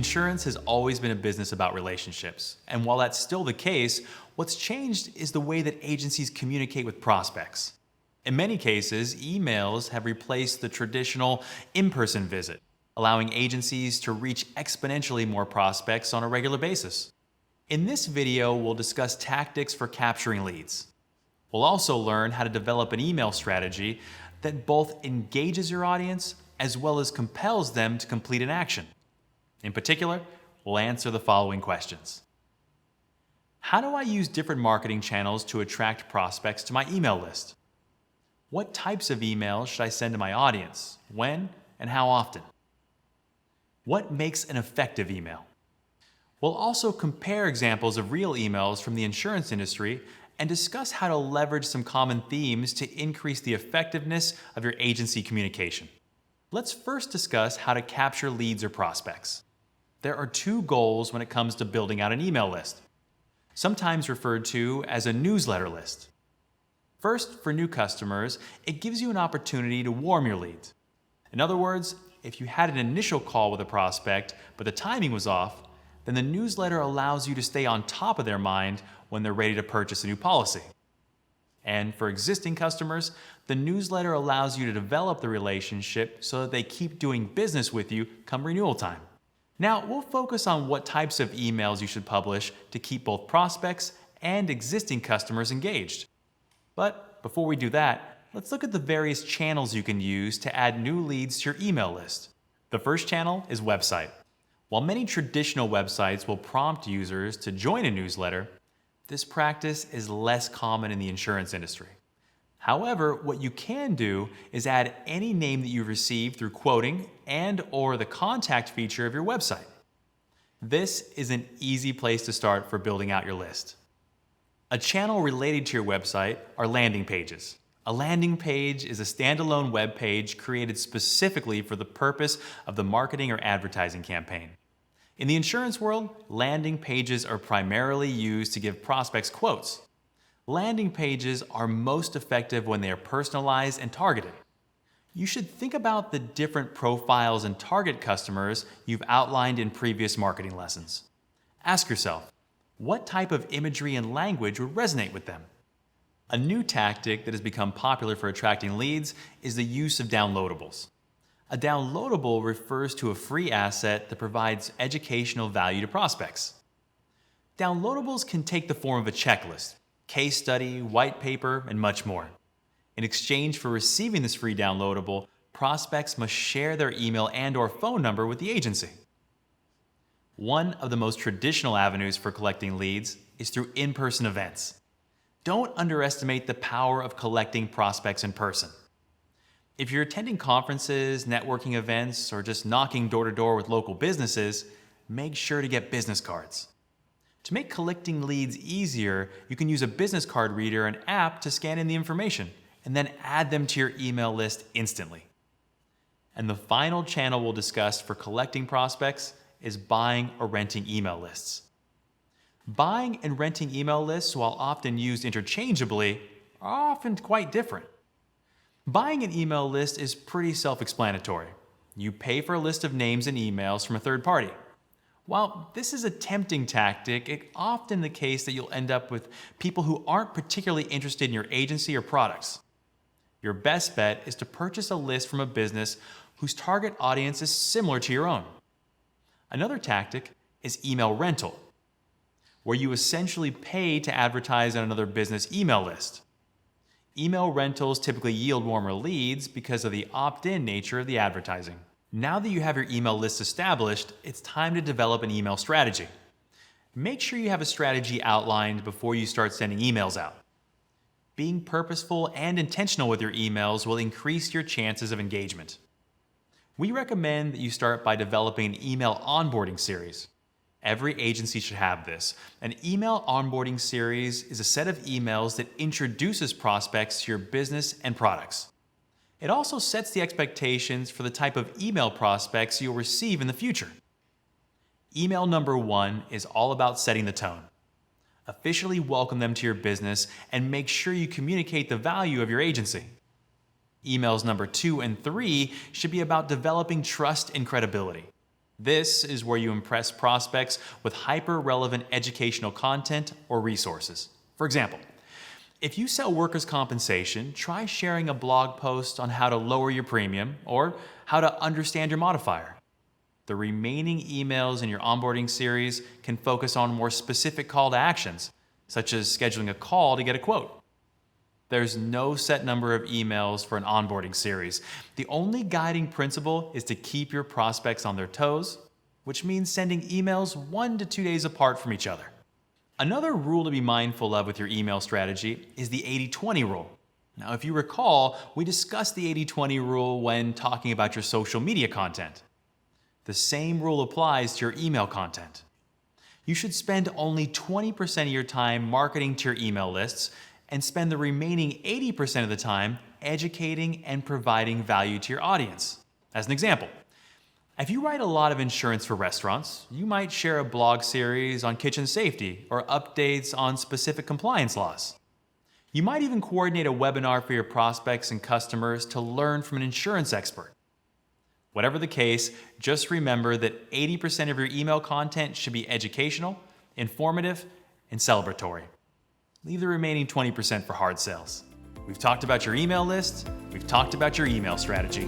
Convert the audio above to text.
Insurance has always been a business about relationships. And while that's still the case, what's changed is the way that agencies communicate with prospects. In many cases, emails have replaced the traditional in-person visit, allowing agencies to reach exponentially more prospects on a regular basis. In this video, we'll discuss tactics for capturing leads. We'll also learn how to develop an email strategy that both engages your audience as well as compels them to complete an action. In particular, we'll answer the following questions. How do I use different marketing channels to attract prospects to my email list? What types of emails should I send to my audience? When and how often? What makes an effective email? We'll also compare examples of real emails from the insurance industry and discuss how to leverage some common themes to increase the effectiveness of your agency communication. Let's first discuss how to capture leads or prospects. There are two goals when it comes to building out an email list, sometimes referred to as a newsletter list. First, for new customers, it gives you an opportunity to warm your leads. In other words, if you had an initial call with a prospect, but the timing was off, then the newsletter allows you to stay on top of their mind when they're ready to purchase a new policy. And for existing customers, the newsletter allows you to develop the relationship so that they keep doing business with you come renewal time. Now, we'll focus on what types of emails you should publish to keep both prospects and existing customers engaged. But before we do that, let's look at the various channels you can use to add new leads to your email list. The first channel is website. While many traditional websites will prompt users to join a newsletter, this practice is less common in the insurance industry. However, what you can do is add any name that you've received through quoting and/or the contact feature of your website. This is an easy place to start for building out your list. A channel related to your website are landing pages. A landing page is a standalone web page created specifically for the purpose of the marketing or advertising campaign. In the insurance world, landing pages are primarily used to give prospects quotes. Landing pages are most effective when they are personalized and targeted. You should think about the different profiles and target customers you've outlined in previous marketing lessons. Ask yourself, what type of imagery and language would resonate with them? A new tactic that has become popular for attracting leads is the use of downloadables. A downloadable refers to a free asset that provides educational value to prospects. Downloadables can take the form of a checklist, case study, white paper, and much more. In exchange for receiving this free downloadable, prospects must share their email and/or phone number with the agency. One of the most traditional avenues for collecting leads is through in-person events. Don't underestimate the power of collecting prospects in person. If you're attending conferences, networking events, or just knocking door to door with local businesses, make sure to get business cards. To make collecting leads easier, you can use a business card reader and app to scan in the information and then add them to your email list instantly. And the final channel we'll discuss for collecting prospects is buying or renting email lists. Buying and renting email lists, while often used interchangeably, are often quite different. Buying an email list is pretty self-explanatory. You pay for a list of names and emails from a third party. While this is a tempting tactic, it's often the case that you'll end up with people who aren't particularly interested in your agency or products. Your best bet is to purchase a list from a business whose target audience is similar to your own. Another tactic is email rental, where you essentially pay to advertise on another business email list. Email rentals typically yield warmer leads because of the opt-in nature of the advertising. Now that you have your email list established, it's time to develop an email strategy. Make sure you have a strategy outlined before you start sending emails out. Being purposeful and intentional with your emails will increase your chances of engagement. We recommend that you start by developing an email onboarding series. Every agency should have this. An email onboarding series is a set of emails that introduces prospects to your business and products. It also sets the expectations for the type of email prospects you'll receive in the future. Email number 1 is all about setting the tone. Officially welcome them to your business and make sure you communicate the value of your agency. Emails number 2 and 3 should be about developing trust and credibility. This is where you impress prospects with hyper-relevant educational content or resources. For example, if you sell workers' compensation, try sharing a blog post on how to lower your premium or how to understand your modifier. The remaining emails in your onboarding series can focus on more specific call to actions, such as scheduling a call to get a quote. There's no set number of emails for an onboarding series. The only guiding principle is to keep your prospects on their toes, which means sending emails 1 to 2 days apart from each other. Another rule to be mindful of with your email strategy is the 80-20 rule. Now, if you recall, we discussed the 80-20 rule when talking about your social media content. The same rule applies to your email content. You should spend only 20% of your time marketing to your email lists and spend the remaining 80% of the time educating and providing value to your audience. As an example, if you write a lot of insurance for restaurants, you might share a blog series on kitchen safety or updates on specific compliance laws. You might even coordinate a webinar for your prospects and customers to learn from an insurance expert. Whatever the case, just remember that 80% of your email content should be educational, informative, and celebratory. Leave the remaining 20% for hard sales. We've talked about your email list. We've talked about your email strategy.